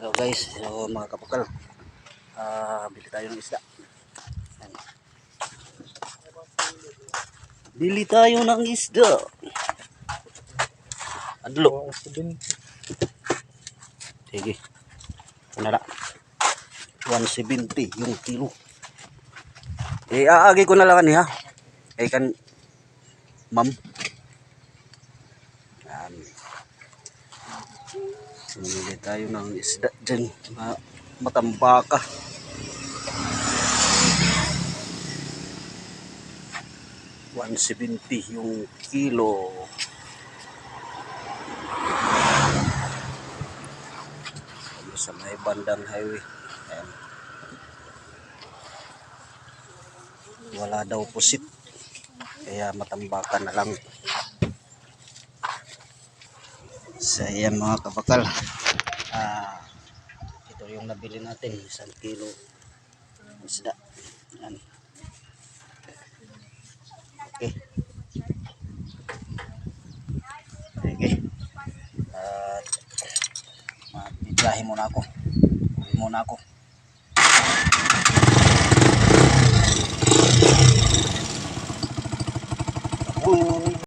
Hello guys, so mga kapukal, bili tayo ng isda. Ayan. Bili tayo ng isda. Adlo. Sige. Kunala. 170 yung kilo. Aagi ko na lang niya. Kan ma'am. Bili tayo ng isda dyan. Matambaka. $170 yung kilo. Sa may bandang highway. Ayan. Wala daw pusit, kaya matambaka na lang. So ayan mga kabakal, ito yung nabili natin, 1 kilo isda. Ayan. Okay, at bibiyahe muna ako, uwi muna ako.